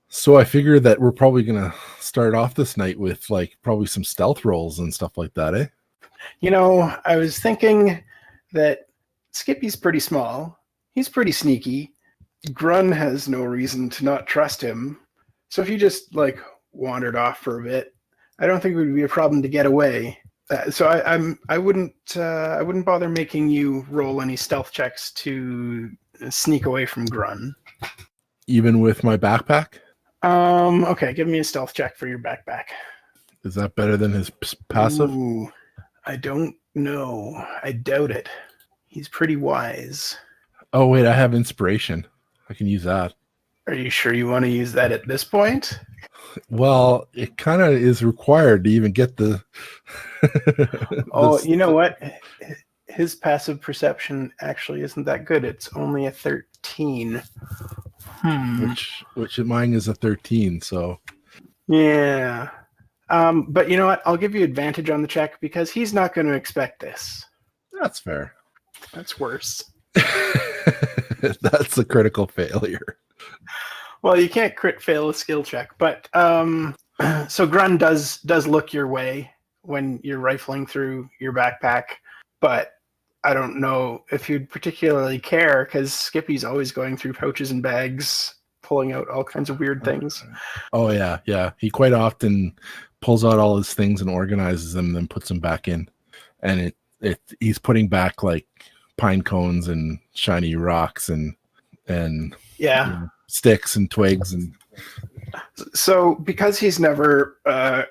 So I figure that we're probably gonna start off this night with like probably some stealth rolls and stuff like that, eh? I was thinking that Skippy's pretty small. He's pretty sneaky. Grun has no reason to not trust him. So if you just wandered off for a bit, I don't think it would be a problem to get away. I wouldn't bother making you roll any stealth checks to sneak away from Grun. Even with my backpack? Okay, give me a stealth check for your backpack. Is that better than his passive? Ooh, I don't know. I doubt it. He's pretty wise. Oh wait, I have inspiration. I can use that. Are you sure you want to use that at this point? Well, it kind of is required to even get the. Oh, you know what? His passive perception actually isn't that good. It's only a 13. Which mine is a 13. So. Yeah. But you know what? I'll give you advantage on the check because he's not going to expect this. That's fair. That's worse. That's a critical failure. Well, you can't crit fail a skill check, but so Grun does look your way when you're rifling through your backpack, but I don't know if you'd particularly care because Skippy's always going through pouches and bags, pulling out all kinds of weird things. Oh yeah. He quite often pulls out all his things and organizes them, and then puts them back in, and he's putting back like pine cones and shiny rocks and sticks and twigs. And so because he's never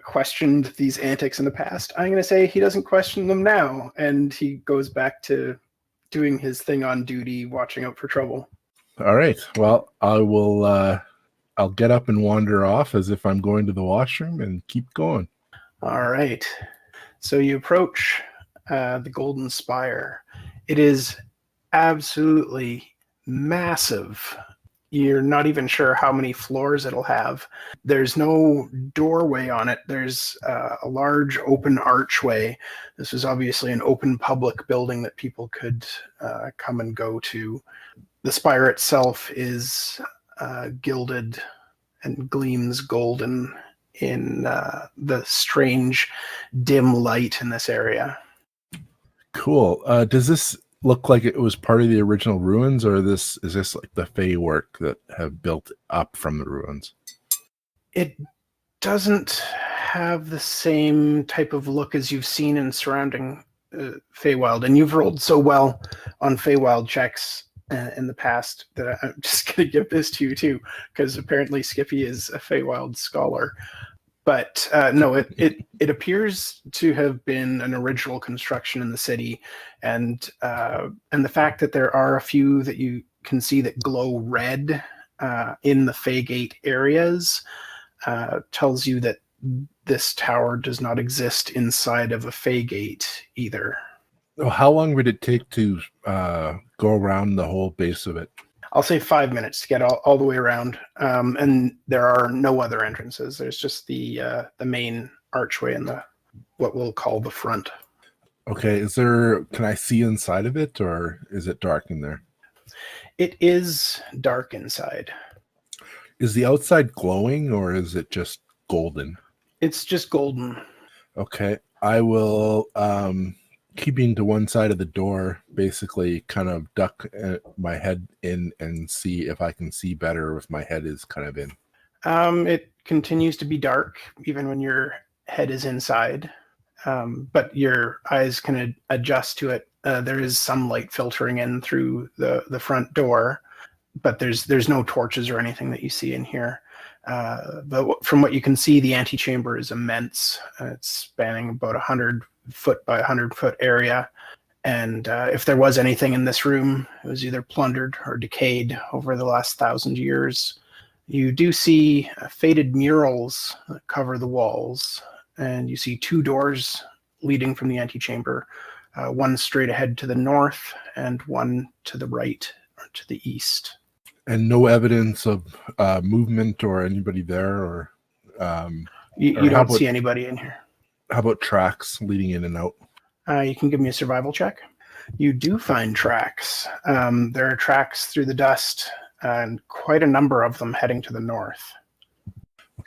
questioned these antics in the past, I'm going to say he doesn't question them now, and he goes back to doing his thing on duty, watching out for trouble. All right, well, I'll get up and wander off as if I'm going to the washroom and keep going. All right, so you approach the Golden Spire. It is absolutely massive. You're not even sure how many floors it'll have. There's no doorway on it. There's a large open archway. This is obviously an open public building that people could come and go to. The spire itself is gilded and gleams golden in the strange, dim light in this area. Cool. Does this look like it was part of the original ruins, or is this like the Fey work that have built up from the ruins? It doesn't have the same type of look as you've seen in surrounding Feywild, and you've rolled so well on Feywild checks in the past that I'm just going to give this to you too, because apparently Skippy is a Feywild scholar. But no, it appears to have been an original construction in the city, and the fact that there are a few that you can see that glow red in the Faygate areas tells you that this tower does not exist inside of a Faygate either. Well, how long would it take to go around the whole base of it? I'll say 5 minutes to get all the way around, and there are no other entrances. There's just the main archway and what we'll call the front. Okay, can I see inside of it, or is it dark in there? It is dark inside. Is the outside glowing, or is it just golden? It's just golden. Okay, I will, keeping to one side of the door, basically kind of duck my head in and see if I can see better if my head is kind of in. It continues to be dark even when your head is inside, but your eyes can adjust to it. There is some light filtering in through the front door, but there's no torches or anything that you see in here. But from what you can see, the antechamber is immense. It's spanning about 100-foot by 100-foot area. And if there was anything in this room, it was either plundered or decayed over the last 1,000 years. You do see faded murals that cover the walls, and you see 2 doors leading from the antechamber, one straight ahead to the north and one to the right or to the east. And no evidence of movement or anybody there, or you don't see anybody in here. How about tracks leading in and out? You can give me a survival check. You do find tracks. There are tracks through the dust, and quite a number of them heading to the north.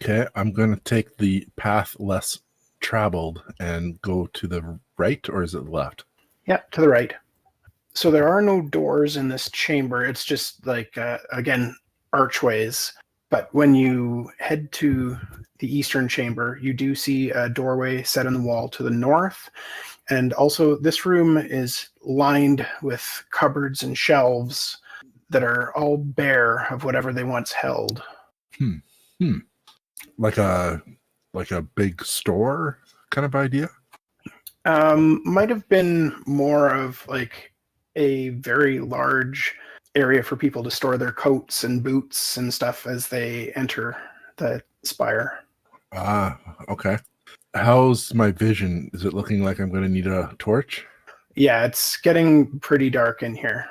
Okay, I'm going to take the path less traveled and go to the right, or is it the left? Yeah, to the right. So there are no doors in this chamber. It's just like, again, archways. But when you head to the eastern chamber, you do see a doorway set in the wall to the north. And also, this room is lined with cupboards and shelves that are all bare of whatever they once held. Hmm. Hmm. Like a big store kind of idea? Might have been more of like a very large area for people to store their coats and boots and stuff as they enter the spire. Ah, okay. How's my vision? Is it looking like I'm going to need a torch? Yeah, it's getting pretty dark in here.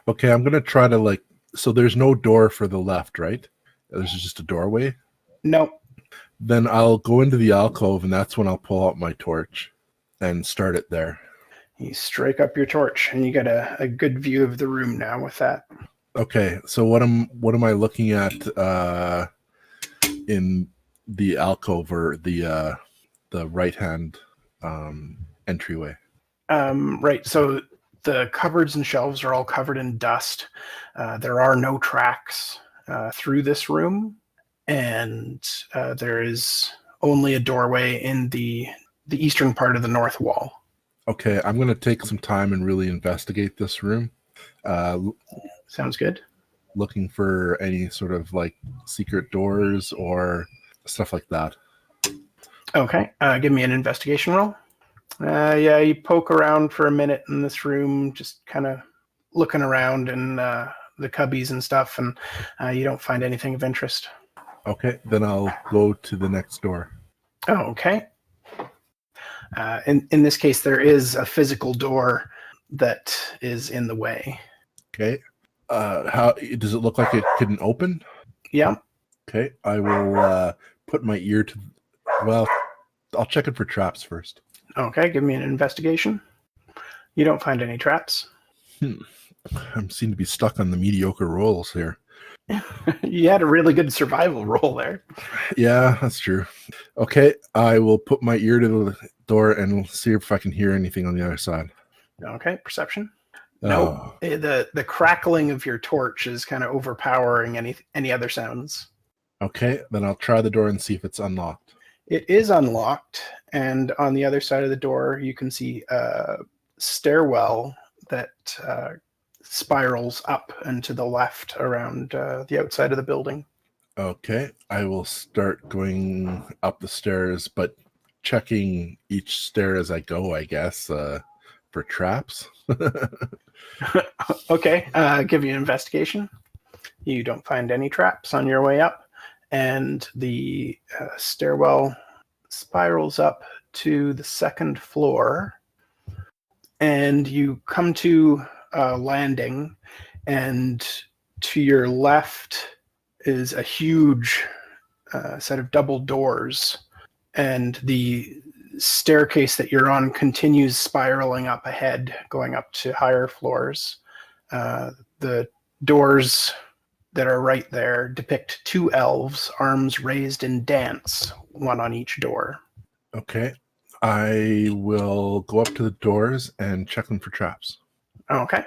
Okay, I'm going to try to so there's no door for the left, right? There's just a doorway. Nope. Then I'll go into the alcove, and that's when I'll pull out my torch and start it there. You strike up your torch, and you get a good view of the room now with that. Okay, so what am I looking at in the alcove, or the right hand entryway? Right. So the cupboards and shelves are all covered in dust. There are no tracks through this room, and there is only a doorway in the eastern part of the north wall. Okay, I'm going to take some time and really investigate this room. Sounds good. Looking for any sort of secret doors or stuff like that. Okay. Give me an investigation roll. Yeah, you poke around for a minute in this room, just kind of looking around in the cubbies and stuff, and you don't find anything of interest. Okay, then I'll go to the next door. Oh, okay. In this case, there is a physical door that is in the way. Okay. How does it look like it couldn't open? Yeah. Okay, I will put my ear to. Well, I'll check it for traps first. Okay, give me an investigation. You don't find any traps. I seem to be stuck on the mediocre rolls here. You had a really good survival roll there. Yeah, that's true. Okay, I will put my ear to the door and see if I can hear anything on the other side. Okay, perception. No, the crackling of your torch is kind of overpowering any other sounds. Okay, then I'll try the door and see if it's unlocked. It is unlocked, and on the other side of the door, you can see a stairwell that spirals up and to the left around the outside of the building. Okay, I will start going up the stairs, but checking each stair as I go, I guess, for traps. Okay, give you an investigation. You don't find any traps on your way up, and the stairwell spirals up to the second floor, and you come to a landing, and to your left is a huge set of double doors, and the staircase that you're on continues spiraling up ahead, going up to higher floors. The doors that are right there depict two elves, arms raised in dance, one on each door. Okay, I will go up to the doors and check them for traps. Okay.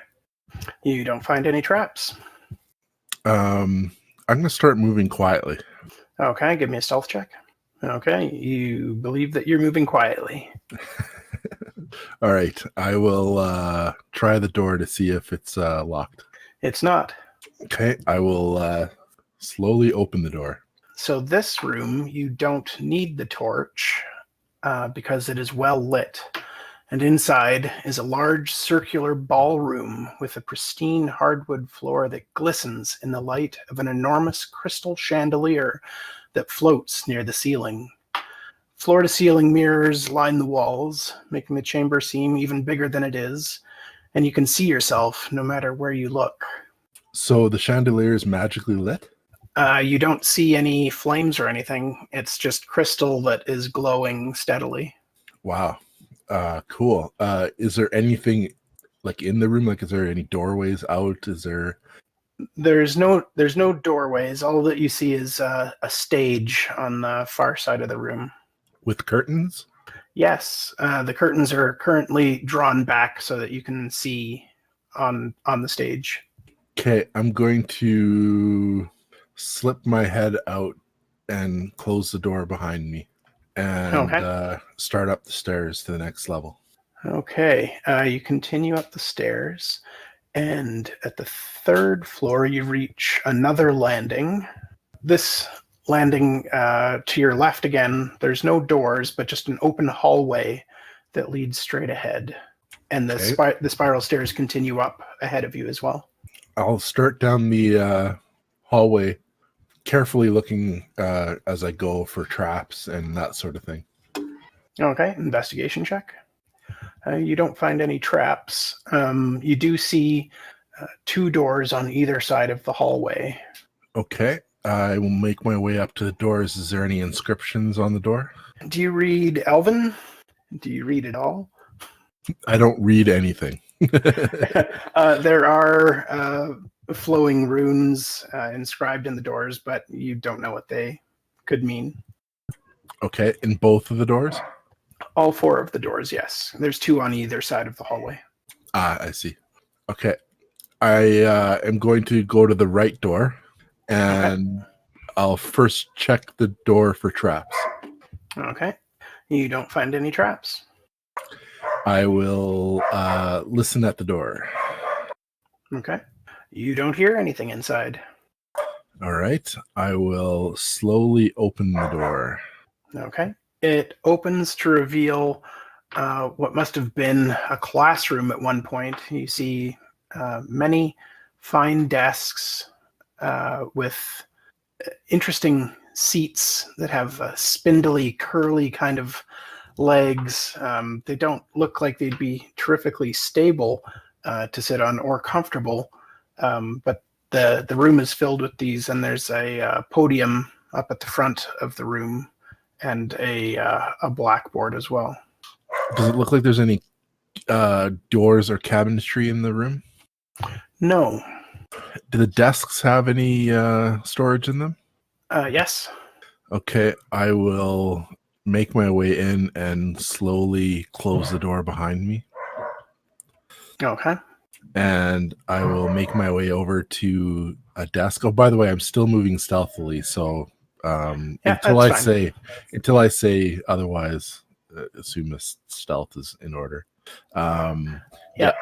You don't find any traps. I'm going to start moving quietly. Okay, give me a stealth check. Okay, you believe that you're moving quietly. All right, I will try the door to see if it's locked. It's not. Okay, I will slowly open the door. So this room, you don't need the torch because it is well lit. And inside is a large circular ballroom with a pristine hardwood floor that glistens in the light of an enormous crystal chandelier that floats near the ceiling. Floor-to-ceiling mirrors line the walls, making the chamber seem even bigger than it is, and you can see yourself no matter where you look. So the chandelier is magically lit? You don't see any flames or anything. It's just crystal that is glowing steadily. Wow. Cool. Is there anything in the room? Is there any doorways out? Is there There's no doorways. All that you see is a stage on the far side of the room. With curtains? Yes, the curtains are currently drawn back so that you can see on the stage. Okay, I'm going to slip my head out and close the door behind me and start up the stairs to the next level. Okay, you continue up the stairs, and at the third floor, you reach another landing. This landing to your left again, there's no doors, but just an open hallway that leads straight ahead. And the spiral stairs continue up ahead of you as well. I'll start down the hallway, carefully looking as I go for traps and that sort of thing. Okay, investigation check. You don't find any traps. You do see two doors on either side of the hallway. Okay, I will make my way up to the doors. Is there any inscriptions on the door? Do you read Elven? Do you read it all? I don't read anything. There are flowing runes inscribed in the doors, but you don't know what they could mean. Okay, in both of the doors? All four of the doors, yes. There's two on either side of the hallway. I see. Okay. I am going to go to the right door, and I'll first check the door for traps. Okay. You don't find any traps. I will listen at the door. Okay. You don't hear anything inside. All right. I will slowly open the door. Okay. It opens to reveal what must have been a classroom at one point. You see many fine desks with interesting seats that have spindly, curly kind of legs. They don't look like they'd be terrifically stable to sit on or comfortable, but the room is filled with these, and there's a podium up at the front of the room and a blackboard as well. Does it look like there's any doors or cabinetry in the room? No. Do the desks have any storage in them? Yes. Okay, I will make my way in and slowly close the door behind me. Okay. And I will make my way over to a desk. Oh, by the way, I'm still moving stealthily, so until I say otherwise, assume the stealth is in order. Yeah.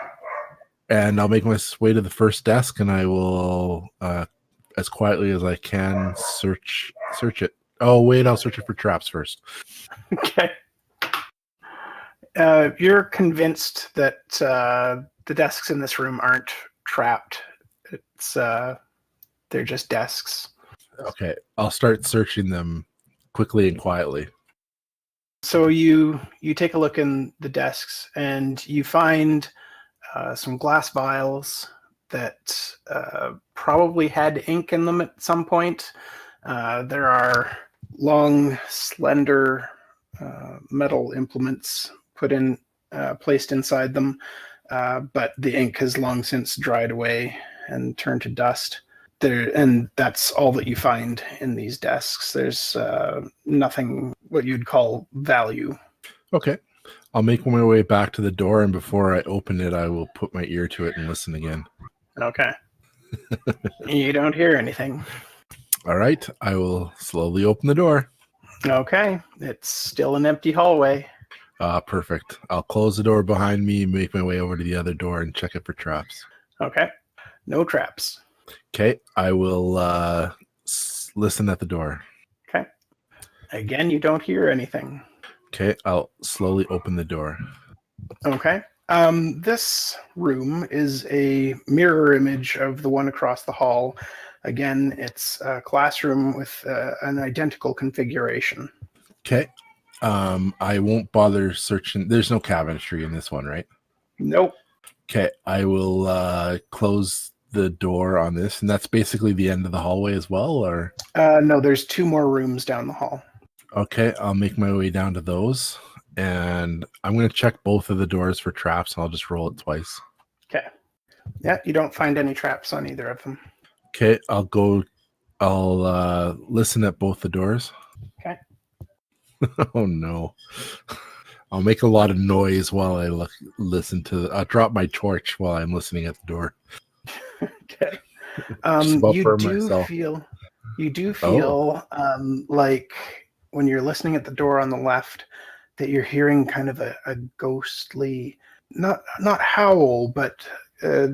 And I'll make my way to the first desk, and I will, as quietly as I can, search it. Oh, wait, I'll search it for traps first. Okay. You're convinced that the desks in this room aren't trapped. It's they're just desks. Okay, I'll start searching them quickly and quietly. So you take a look in the desks, and you find some glass vials that probably had ink in them at some point. There are long, slender metal implements placed inside them, but the ink has long since dried away and turned to dust. And that's all that you find in these desks. There's nothing what you'd call value. Okay. I'll make my way back to the door, and before I open it, I will put my ear to it and listen again. Okay. You don't hear anything. All right. I will slowly open the door. Okay. It's still an empty hallway. Perfect. I'll close the door behind me, make my way over to the other door, and check it for traps. Okay. No traps. Okay. I will listen at the door. Okay. Again, you don't hear anything. Okay. I'll slowly open the door. Okay. This room is a mirror image of the one across the hall. Again, it's a classroom with an identical configuration. Okay. I won't bother searching. There's no cabinetry in this one, right? Nope. Okay. I will close the door on this, and that's basically the end of the hallway as well, or? No, there's two more rooms down the hall. Okay. I'll make my way down to those. And I'm going to check both of the doors for traps, and I'll just roll it twice. Okay. Yeah, you don't find any traps on either of them. Okay, I'll listen at both the doors. Okay. Oh no. I'll make a lot of noise while I listen to. I'll drop my torch while I'm listening at the door. Okay. Just about You for do myself. Oh, feel like when you're listening at the door on the left that you're hearing kind of a ghostly, not howl, but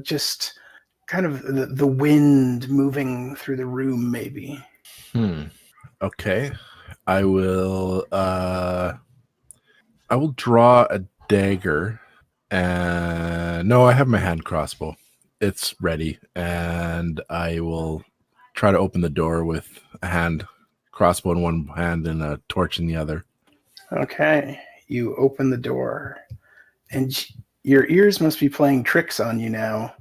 just kind of the wind moving through the room, maybe. okay. I will. I will draw a dagger, and no, I have my hand crossbow. It's ready, and I will try to open the door with a hand crossbow in one hand and a torch in the other. Okay. You open the door, and your ears must be playing tricks on you now.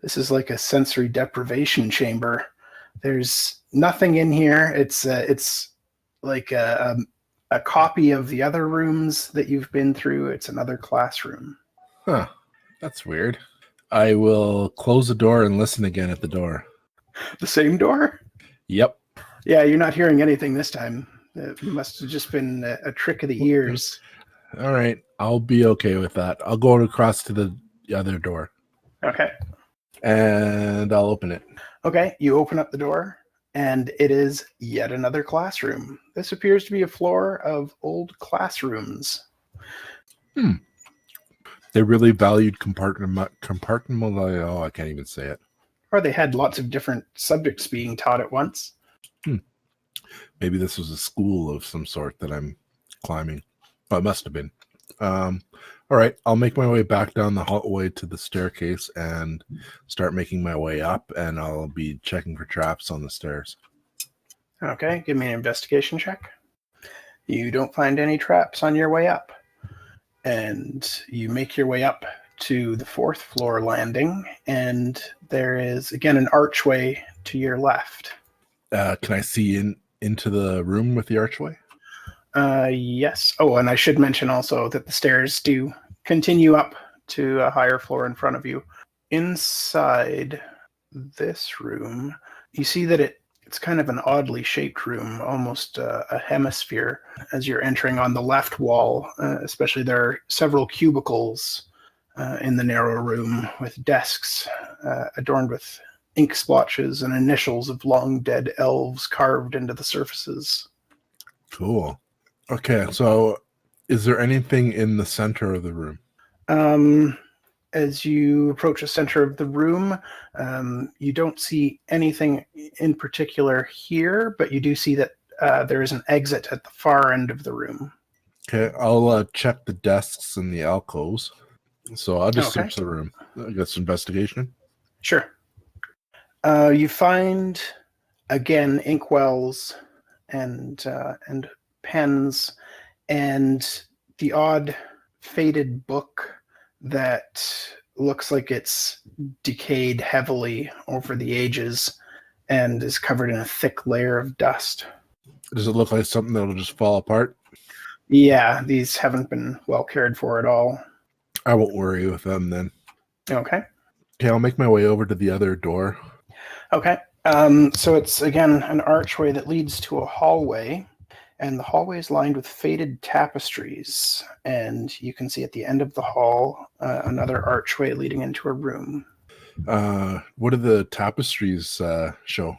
This is like a sensory deprivation chamber. There's nothing in here. It's like a copy of the other rooms that you've been through. It's another classroom. Huh. That's weird. I will close the door and listen again at the door. The same door? Yep. Yeah, you're not hearing anything this time. It must have just been a trick of the ears. All right. I'll be okay with that. I'll go across to the other door Okay. and I'll open it. Okay, you open up the door, and it is yet another classroom. This appears to be a floor of old classrooms. They really valued compartment. Oh, I can't even say it. Or they had lots of different subjects being taught at once. Maybe this was a school of some sort that I'm climbing. Oh, it must have been. All right, I'll make my way back down the hallway to the staircase and start making my way up, and I'll be checking for traps on the stairs. Okay, give me an investigation check. You don't find any traps on your way up. And you make your way up to the 4th floor landing, and there is, again, an archway to your left. Can I see into the room with the archway? Yes. Oh, and I should mention also that the stairs do continue up to a higher floor in front of you. Inside this room, you see that it's kind of an oddly shaped room, almost a hemisphere. As you're entering on the left wall, especially, there are several cubicles in the narrow room with desks adorned with ink splotches and initials of long dead elves carved into the surfaces. Cool. Okay, so is there anything in the center of the room? As you approach the center of the room, you don't see anything in particular here, but you do see that there is an exit at the far end of the room. Okay, I'll check the desks and the alcoves. So I'll just Okay. search the room. I guess investigation. Sure. You find, again, inkwells and pens and the odd faded book that looks like it's decayed heavily over the ages and is covered in a thick layer of dust. Does it look like something that'll just fall apart? Yeah, these haven't been well cared for at all. I won't worry with them then. Okay. Okay, I'll make my way over to the other door. Okay. So it's, again, an archway that leads to a hallway, and the hallway is lined with faded tapestries. And you can see at the end of the hall another archway leading into a room. What do the tapestries show?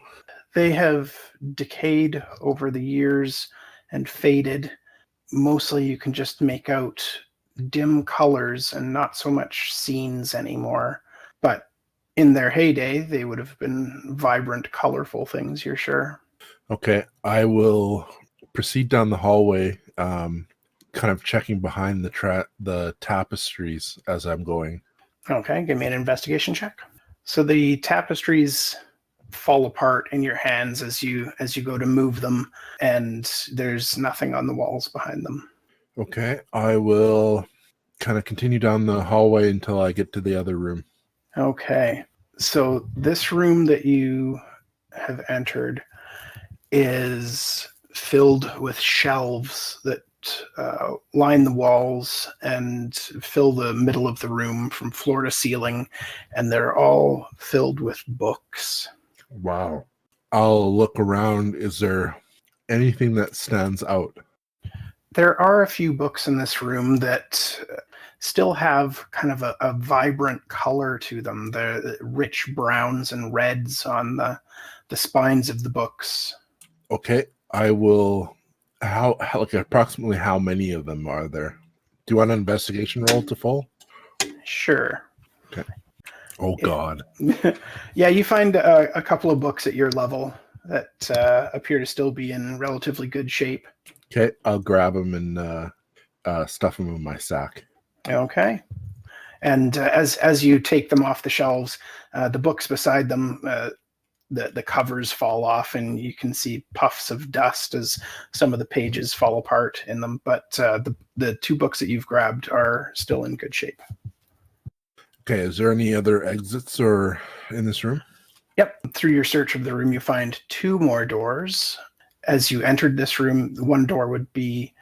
They have decayed over the years and faded. Mostly you can just make out dim colors and not so much scenes anymore. But in their heyday, they would have been vibrant, colorful things, you're sure. Okay, I will proceed down the hallway, kind of checking behind the tapestries as I'm going. Okay, give me an investigation check. So the tapestries fall apart in your hands as you go to move them, and there's nothing on the walls behind them. Okay, I will kind of continue down the hallway until I get to the other room. Okay, so this room that you have entered is filled with shelves that line the walls and fill the middle of the room from floor to ceiling, and they're all filled with books. Wow. I'll look around. Is there anything that stands out? There are a few books in this room that still have kind of a vibrant color to them. The rich browns and reds on the spines of the books. Okay, I will. How like approximately how many of them are there? Do you want an investigation roll to full? Sure. Okay. Oh God. Yeah, you find a couple of books at your level that appear to still be in relatively good shape. Okay, I'll grab them and stuff them in my sack. Okay. And as you take them off the shelves, the books beside them, the covers fall off, and you can see puffs of dust as some of the pages fall apart in them. But the two books that you've grabbed are still in good shape. Okay, is there any other exits or in this room? Yep. Through your search of the room, you find two more doors. As you entered this room, one door would be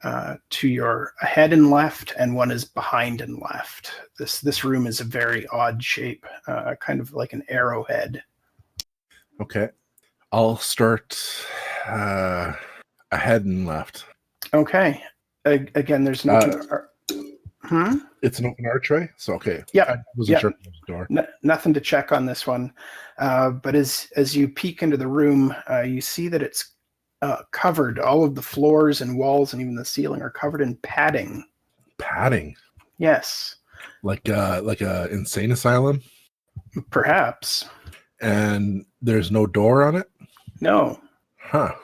to your ahead and left, and one is behind and left. This room is a very odd shape, kind of like an arrowhead. Okay, I'll start ahead and left. Okay. Again, there's no. It's an open archway, so okay. Yep. I wasn't sure if there was a door. Nothing to check on this one, but as you peek into the room, you see that it's covered. All of the floors and walls and even the ceiling are covered in padding. Padding? Yes. Like a insane asylum? Perhaps. And there's no door on it? No. Huh.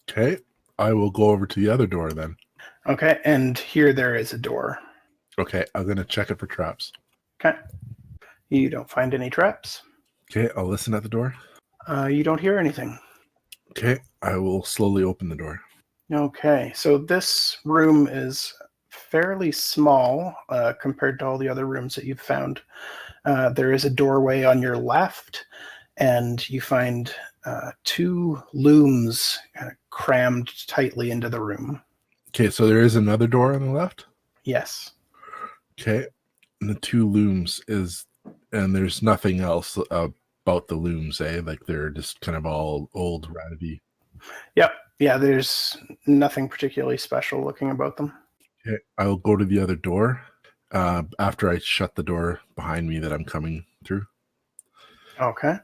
Okay. I will go over to the other door then. Okay, and here there is a door. Okay, I'm going to check it for traps. Okay. You don't find any traps. Okay, I'll listen at the door. You don't hear anything. Okay, I will slowly open the door. Okay, so this room is fairly small compared to all the other rooms that you've found. There is a doorway on your left, and you find two looms kind of crammed tightly into the room. Okay, so there is another door on the left? Yes. Okay, and the two looms and there's nothing else about the looms, eh? Like they're just kind of all old, ratty. Yep. Yeah, there's nothing particularly special looking about them. Okay, I'll go to the other door after I shut the door behind me that I'm coming through. Okay.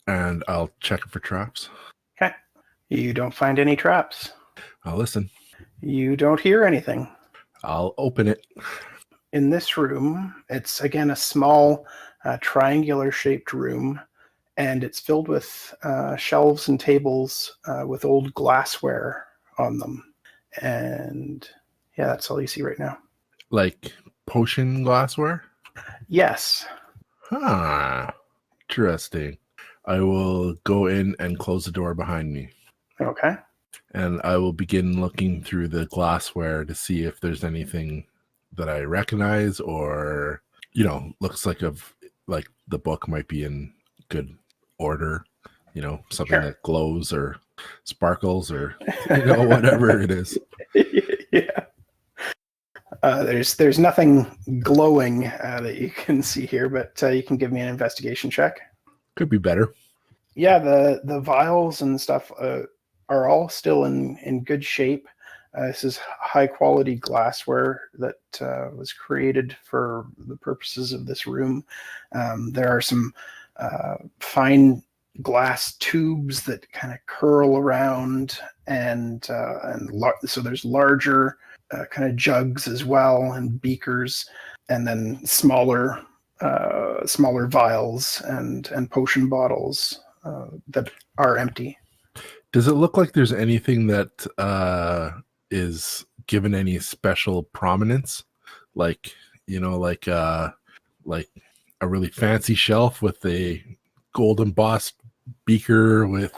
And I'll check for traps. Okay. You don't find any traps. I'll listen. You don't hear anything. I'll open it. In this room, it's again a small triangular shaped room, and it's filled with shelves and tables with old glassware on them. And yeah, that's all you see right now. Like potion glassware? Yes. Huh. Interesting. I will go in and close the door behind me. Okay. And I will begin looking through the glassware to see if there's anything that I recognize or, looks like the book might be in good order, something Sure. that glows or sparkles or, whatever it is. Yeah. There's nothing glowing that you can see here, but you can give me an investigation check. Could be better. Yeah, the vials and stuff are all still in good shape. This is high quality glassware that was created for the purposes of this room. There are some fine glass tubes that kind of curl around, and so there's larger kind of jugs as well, and beakers, and then smaller vials and potion bottles that are empty. Does it look like there's anything that is given any special prominence? Like a really fancy shelf with a gold embossed beaker with,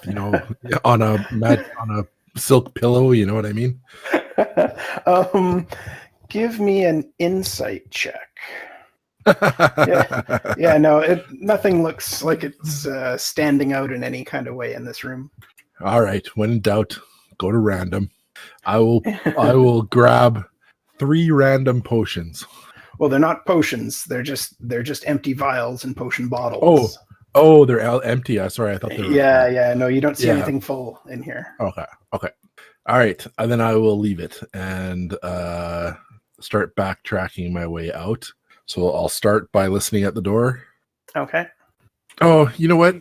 on a silk pillow, you know what I mean? Give me an insight check. Yeah, no, nothing looks like it's standing out in any kind of way in this room. All right, when in doubt, go to random. I will grab 3 random potions. Well, they're not potions. They're just empty vials and potion bottles. Oh, they're empty. Sorry, I thought they were full. Yeah. No, you don't see Yeah. anything full in here. Okay. Okay. All right. And then I will leave it and start backtracking my way out. So I'll start by listening at the door. Okay. Oh, you know what?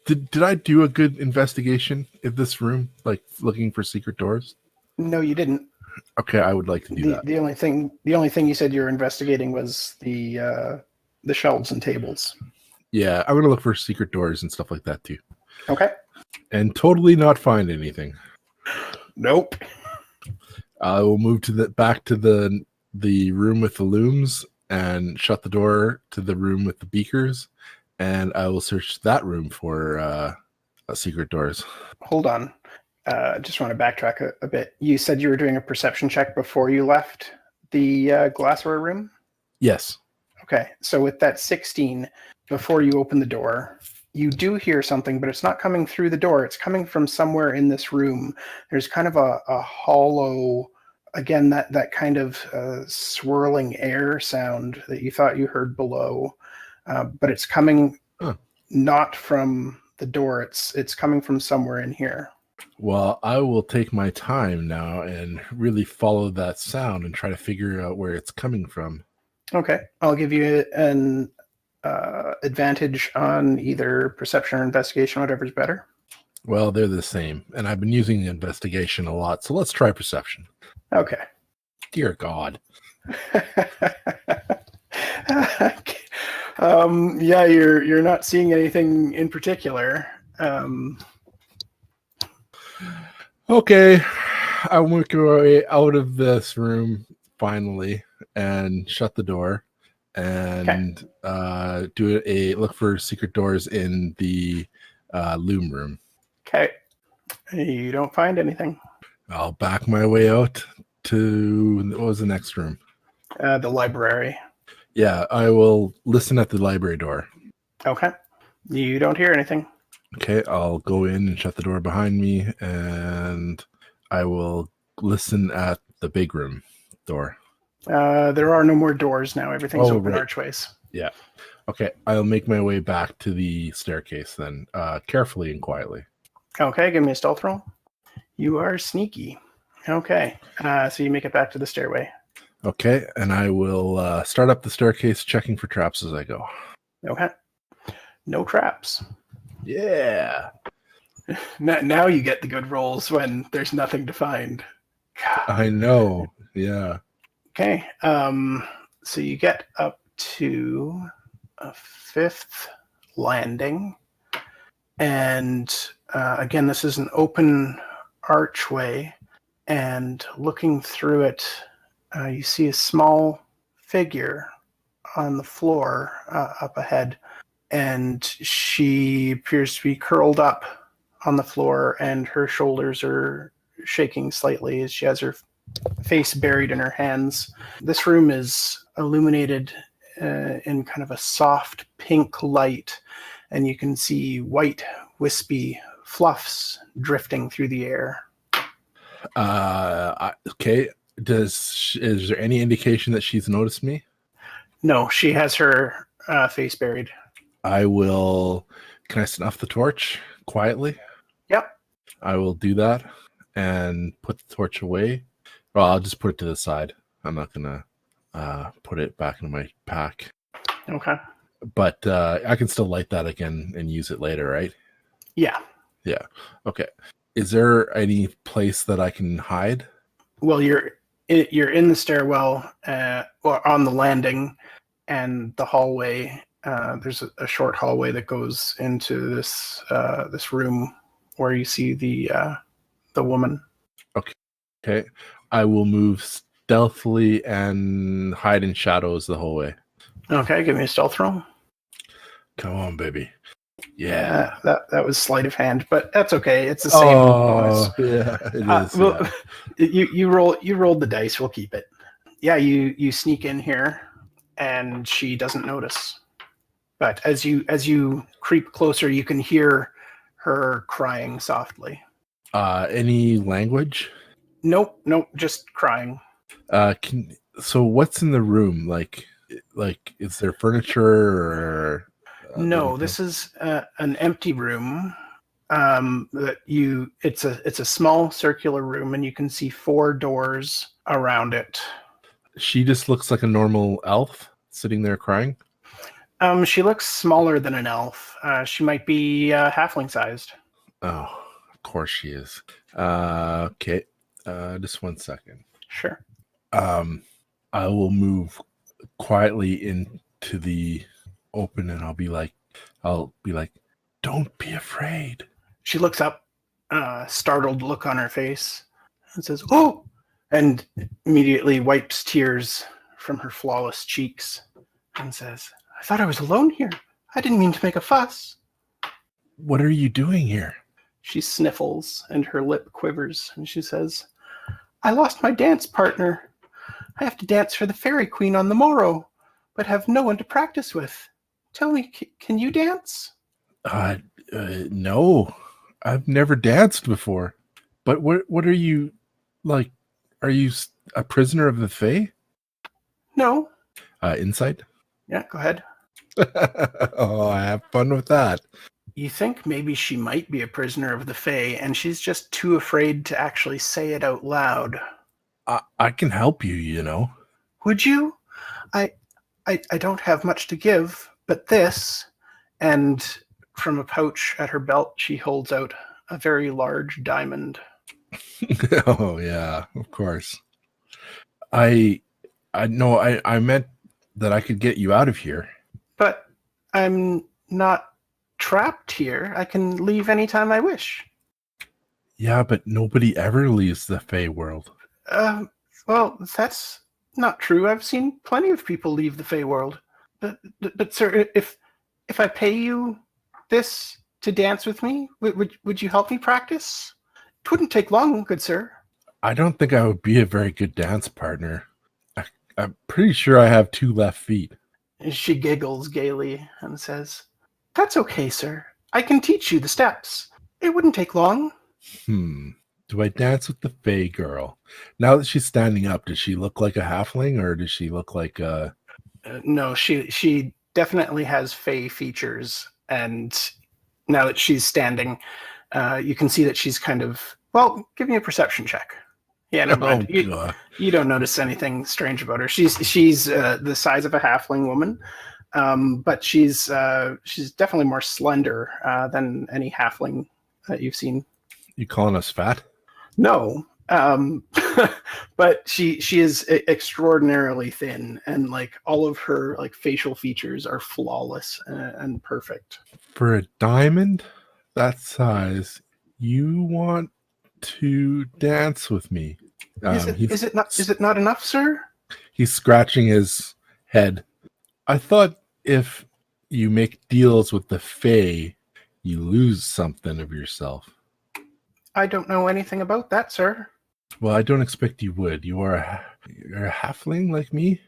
Did I do a good investigation in this room, like looking for secret doors? No, you didn't. Okay, I would like to do The that. the only thing you said you were investigating was the shelves and tables. Yeah, I'm gonna look for secret doors and stuff like that too, Okay. and totally not find anything. Nope. I will move to back to the room with the looms and shut the door to the room with the beakers, and I will search that room for secret doors. Hold on. Just want to backtrack a bit. You said you were doing a perception check before you left the glassware room? Yes. Okay. So with that 16, before you open the door, you do hear something, but it's not coming through the door. It's coming from somewhere in this room. There's kind of a hollow, again, that kind of swirling air sound that you thought you heard below. But it's coming not from the door. It's coming from somewhere in here. Well, I will take my time now and really follow that sound and try to figure out where it's coming from. Okay. I'll give you an advantage on either perception or investigation, whatever's better. Well, they're the same, and I've been using the investigation a lot, so let's try perception. Okay. Dear God. Yeah, you're not seeing anything in particular. Okay, I work my way out of this room finally and shut the door and do a look for secret doors in the loom room. Okay. You don't find anything. I'll back my way out to what was the next room? The library. Yeah, I will listen at the library door. Okay. You don't hear anything. Okay, I'll go in and shut the door behind me, and I will listen at the big room door. There are no more doors now. Everything's open right. archways. Yeah. Okay, I'll make my way back to the staircase then, carefully and quietly. Okay, give me a stealth roll. You are sneaky. Okay, so you make it back to the stairway. Okay, and I will start up the staircase, checking for traps as I go. Okay. No traps. Yeah. Now you get the good rolls when there's nothing to find. God. I know. Yeah. Okay. So you get up to a 5th landing. And again, this is an open archway. And looking through it, you see a small figure on the floor up ahead. And she appears to be curled up on the floor, and her shoulders are shaking slightly as she has her face buried in her hands. This room is illuminated in kind of a soft pink light, and you can see white, wispy fluffs drifting through the air. Okay. Is there any indication that she's noticed me? No, she has her face buried. Can I snuff the torch quietly? Yep. I will do that and put the torch away. Well, I'll just put it to the side. I'm not going to put it back in my pack. Okay. But I can still light that again and use it later, right? Yeah. Yeah. Okay. Is there any place that I can hide? Well, you're in the stairwell or on the landing, and the hallway. There's a short hallway that goes into this room where you see the woman. Okay. I will move stealthily and hide in shadows the whole way. Okay, give me a stealth roll. Come on, baby. Yeah. That was sleight of hand, but that's okay. It's the same bonus. Yeah, it is. Well, you rolled the dice. We'll keep it. Yeah, you sneak in here, and she doesn't notice. But as you creep closer, you can hear her crying softly. Any language? Nope, just crying. So what's in the room? Like is there furniture or No, this is an empty room. It's a small circular room, and you can see 4 doors around it. She just looks like a normal elf sitting there crying. She looks smaller than an elf. She might be halfling sized. Oh, of course she is. Okay. Just 1 second. Sure. I will move quietly into the open, and I'll be like, don't be afraid. She looks up, startled look on her face, and says, "Oh!" and immediately wipes tears from her flawless cheeks and says, "I thought I was alone here. I didn't mean to make a fuss." What are you doing here? She sniffles and her lip quivers, and she says, "I lost my dance partner. I have to dance for the fairy queen on the morrow, but have no one to practice with. Tell me, can you dance?" No, I've never danced before. But what are you, like? Are you a prisoner of the Fae? No. Insight? Yeah, go ahead. Oh, I have fun with that. You think maybe she might be a prisoner of the Fae, and she's just too afraid to actually say it out loud. I can help you, you know. Would you? I don't have much to give, but this. And from a pouch at her belt, she holds out a very large diamond. Oh yeah, of course. I meant that I could get you out of here. But I'm not trapped here. I can leave anytime I wish. Yeah, but nobody ever leaves the Fae world. Well, that's not true. I've seen plenty of people leave the Fae world. But sir, if I pay you this to dance with me, would you help me practice? It wouldn't take long, good sir. I don't think I would be a very good dance partner. I'm pretty sure I have 2 left feet. She giggles gaily and says, "That's okay, sir. I can teach you the steps. It wouldn't take long." Do I dance with the Fae girl? Now that she's standing up, does she look like a halfling, or does she look like a... No, she definitely has Fae features, and now that she's standing, you can see that she's kind of... Well, give me a perception check. Yeah, never mind. You don't notice anything strange about her. She's the size of a halfling woman, but she's definitely more slender than any halfling that you've seen. You calling us fat? No, but she is extraordinarily thin, and like all of her like facial features are flawless and perfect. For a diamond that size, you want to dance with me? Is it not enough, sir? He's scratching his head. I thought if you make deals with the Fae, you lose something of yourself. I don't know anything about that, sir. Well, I don't expect you would. You're a halfling like me?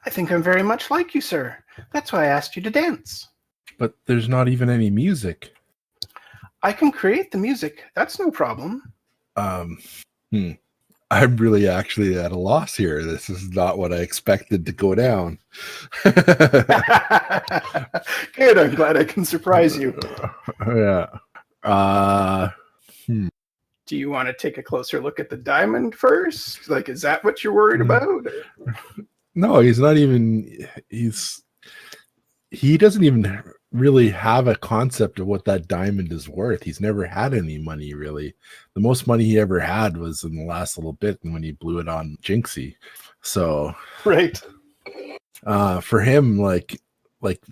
I think I'm very much like you, sir. That's why I asked you to dance. But there's not even any music. I can create the music. That's no problem. I'm really actually at a loss here. This is not what I expected to go down. Good. I'm glad I can surprise you. Yeah. Do you want to take a closer look at the diamond first? Like, is that what you're worried about? No, he's not even. He doesn't even really have a concept of what that diamond is worth. He's never had any money, really. The most money he ever had was in the last little bit, and when he blew it on Jinxie. So, right. For him, like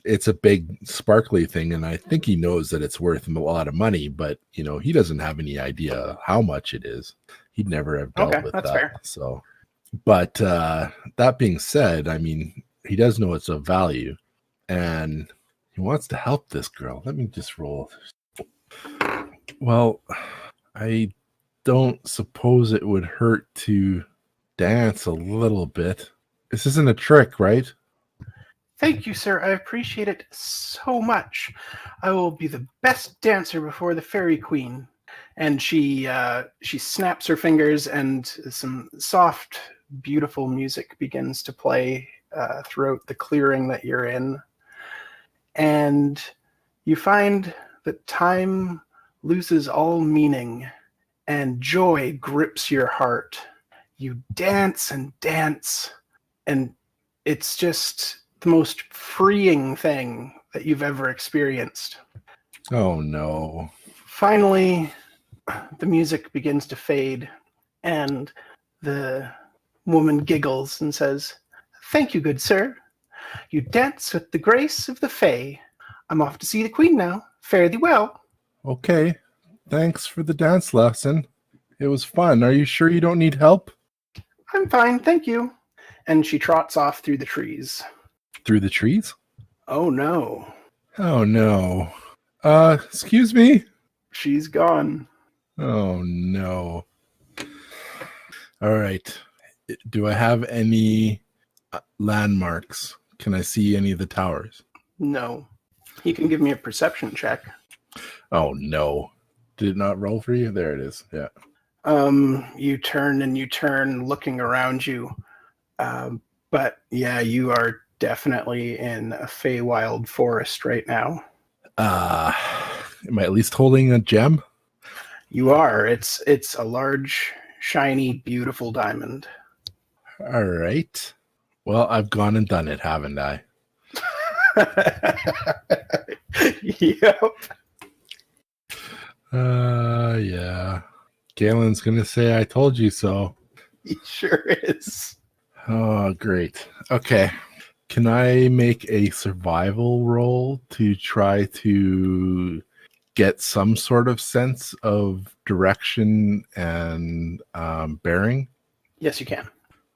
it's a big sparkly thing, and I think he knows that it's worth a lot of money, but he doesn't have any idea how much it is. He'd never have dealt with that. Fair. So, but that being said, I mean, he does know it's of value, and he wants to help this girl. Let me just roll. Well, I don't suppose it would hurt to dance a little bit. This isn't a trick, right? Thank you, sir. I appreciate it so much. I will be the best dancer before the fairy queen. And she snaps her fingers, and some soft, beautiful music begins to play throughout the clearing that you're in. and you find that time loses all meaning and joy grips your heart. You dance and dance, and it's just the most freeing thing that you've ever experienced. Oh no. Finally, the music begins to fade, and the woman giggles and says, "Thank you, good sir. You dance with the grace of the Fae. I'm off to see the queen now. Fare thee well." Okay. Thanks for the dance lesson. It was fun. Are you sure you don't need help? "I'm fine, thank you." And she trots off through the trees. Through the trees? Oh no. Oh no. Excuse me? She's gone. Oh no. All right. Do I have any landmarks? Can I see any of the towers? No. You can give me a perception check. Oh no. Did it not roll for you? There it is. Yeah. You turn and you turn looking around you. But yeah, you are definitely in a Feywild forest right now. Am I at least holding a gem? You are. It's a large, shiny, beautiful diamond. All right. Well, I've gone and done it, haven't I? Yep. Yeah. Galen's gonna say I told you so. He sure is. Oh, great. Okay. Can I make a survival roll to try to get some sort of sense of direction and bearing? Yes, you can.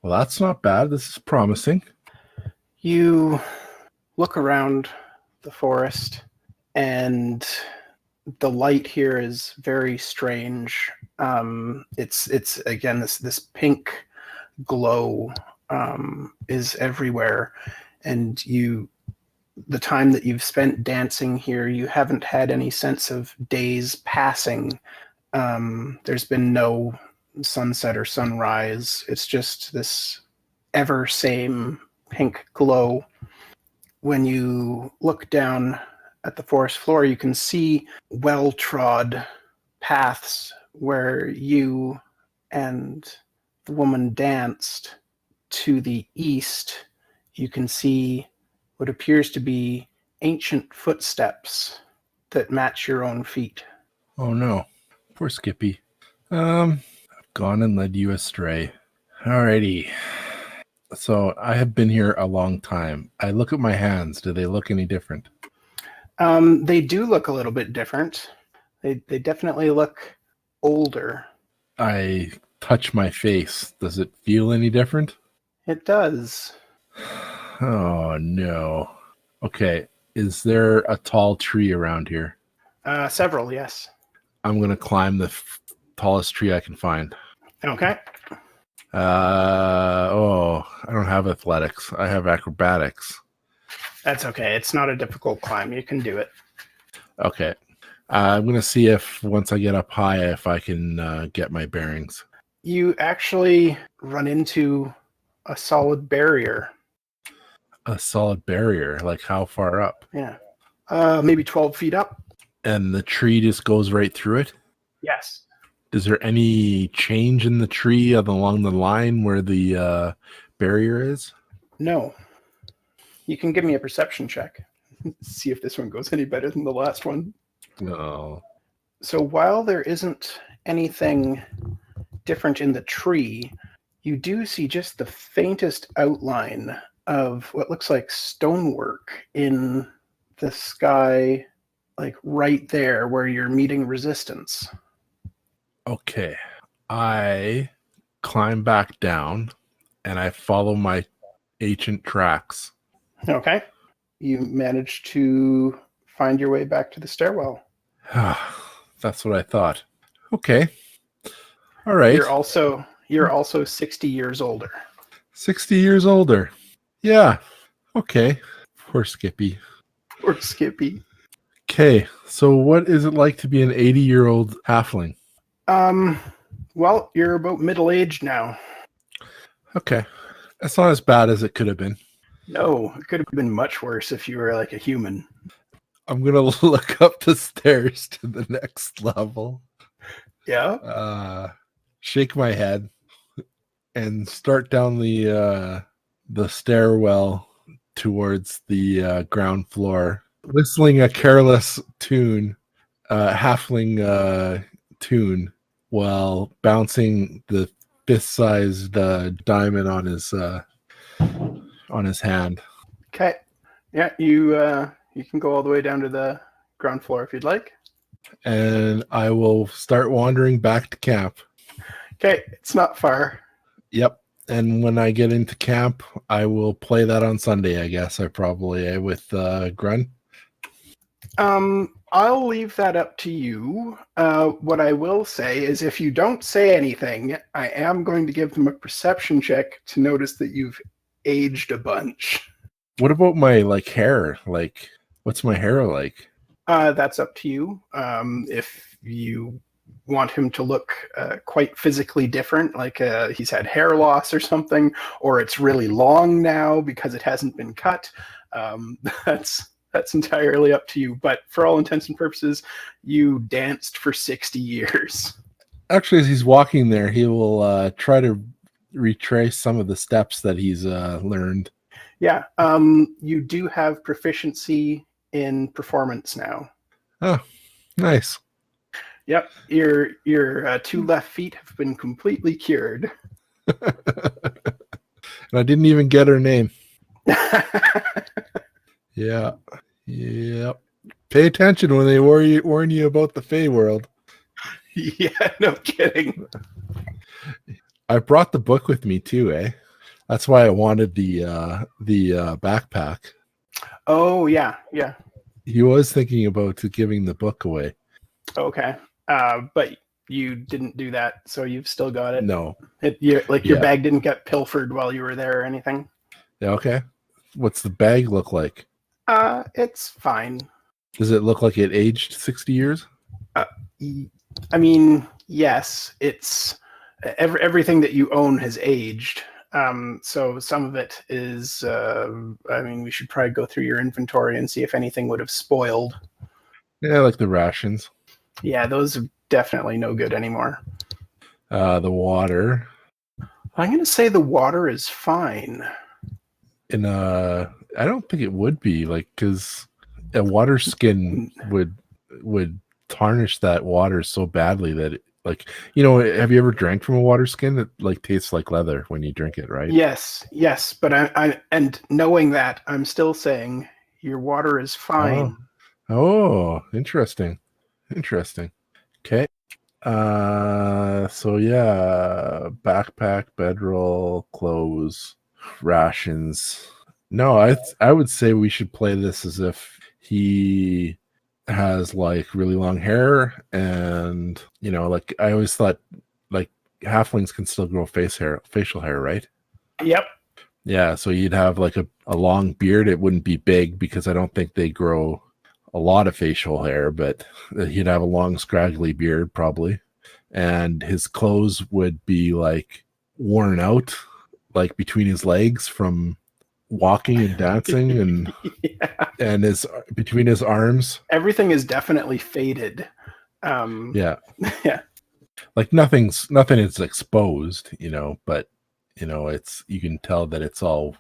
Well, that's not bad. This is promising. You look around the forest, and the light here is very strange. It's again this pink glow is everywhere, and the time that you've spent dancing here, you haven't had any sense of days passing. There's been no sunset or sunrise. It's just this ever same pink glow. When you look down at the forest floor, you can see well-trod paths where you and the woman danced. To the east, you can see what appears to be ancient footsteps that match your own feet. Oh no. Poor Skippy. I've gone and led you astray. Alrighty. So I have been here a long time. I look at my hands. Do they look any different? They do look a little bit different. They definitely look older. I touch my face. Does it feel any different? It does. Oh no. Okay. Is there a tall tree around here? Several, yes. I'm going to climb the tallest tree I can find. Okay. I don't have athletics. I have acrobatics. That's okay. It's not a difficult climb. You can do it. Okay. I'm going to see if once I get up high, if I can get my bearings. You actually run into a solid barrier. A solid barrier? Like how far up? Yeah. Maybe 12 feet up. And the tree just goes right through it? Yes. Is there any change in the tree along the line where the barrier is? No. You can give me a perception check. See if this one goes any better than the last one. No. So while there isn't anything different in the tree, you do see just the faintest outline of what looks like stonework in the sky, like right there where you're meeting resistance. Okay. I climb back down and I follow my ancient tracks. Okay. You manage to find your way back to the stairwell. That's what I thought. Okay. All right. You're also 60 years older. 60 years older. Yeah. Okay. Poor Skippy. Poor Skippy. Okay. So what is it like to be an 80-year-old halfling? Well, you're about middle-aged now. Okay. That's not as bad as it could have been. No, it could have been much worse if you were like a human. I'm gonna look up the stairs to the next level. Yeah. Shake my head and start down the stairwell towards the ground floor, whistling a careless tune, halfling tune, while bouncing the fist-sized diamond on his hand. Okay. Yeah, you can go all the way down to the ground floor if you'd like. And I will start wandering back to camp. Okay, it's not far. Yep. And when I get into camp, I will play that on Sunday, I guess. I probably with Grun. I'll leave that up to you. What I will say is if you don't say anything, I am going to give them a perception check to notice that you've aged a bunch. What about my hair? What's my hair like? That's up to you. If you want him to look quite physically different, like he's had hair loss or something, or it's really long now because it hasn't been cut, that's entirely up to you. But for all intents and purposes, you danced for 60 years. Actually, as he's walking there, he will try to retrace some of the steps that he's learned. Yeah, you do have proficiency in performance now. Oh, nice. Yep, your 2 left feet have been completely cured. And I didn't even get her name. Yeah. Yep. Pay attention when they warn you about the Fey world. Yeah, no kidding. I brought the book with me too, eh? That's why I wanted the backpack. Oh, yeah. He was thinking about giving the book away. Okay. But you didn't do that, so you've still got it. No. Your bag didn't get pilfered while you were there or anything? Yeah, okay. What's the bag look like? It's fine. Does it look like it aged 60 years? I mean, yes. It's everything that you own has aged. So some of it is, we should probably go through your inventory and see if anything would have spoiled. Yeah, like the rations. Yeah, those are definitely no good anymore. The water. I'm going to say the water is fine. I don't think it would be, because a water skin would tarnish that water so badly that it, have you ever drank from a water skin? It tastes like leather when you drink it, right? Yes, but I and knowing that, I'm still saying your water is fine. Oh, interesting. Okay. So yeah, backpack, bedroll, clothes, rations. No, I would say we should play this as if he has really long hair, and I always thought halflings can still grow facial hair, right? Yep. Yeah, so you'd have a long beard. It wouldn't be big because I don't think they grow a lot of facial hair, but he'd have a long scraggly beard probably, and his clothes would be worn out, between his legs from walking and dancing, and yeah. And between his arms, everything is definitely faded. Yeah. Nothing is exposed, but it's, you can tell that it's all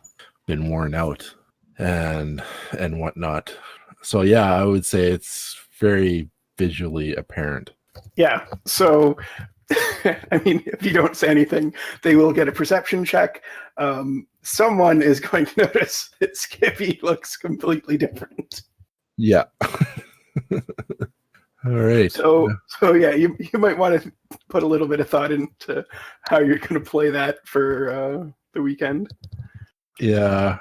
been worn out and whatnot. So yeah, I would say it's very visually apparent. Yeah. So if you don't say anything, they will get a perception check. Someone is going to notice that Skippy looks completely different. Yeah. All right. So yeah, you might want to put a little bit of thought into how you're going to play that for the weekend. Yeah.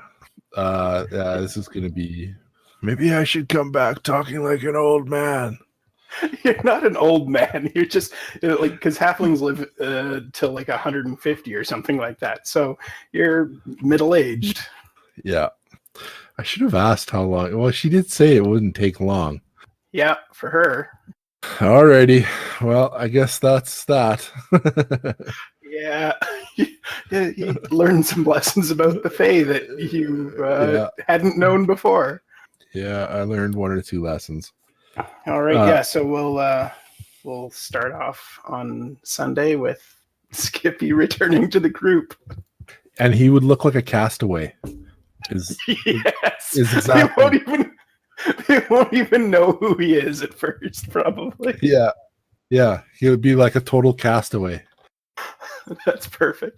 This is going to be, maybe I should come back talking like an old man. You're not an old man. You're just because halflings live till 150 or something like that. So you're middle-aged. Yeah. I should have asked how long. Well, she did say it wouldn't take long. Yeah, for her. Alrighty. Well, I guess that's that. Yeah. You learned some lessons about the Fae that you hadn't known before. Yeah, I learned 1 or 2 lessons. All right, yeah. So we'll start off on Sunday with Skippy returning to the group. And he would look like a castaway. Yes. Is exactly. They won't even know who he is at first, probably. Yeah. Yeah. He would be like a total castaway. That's perfect.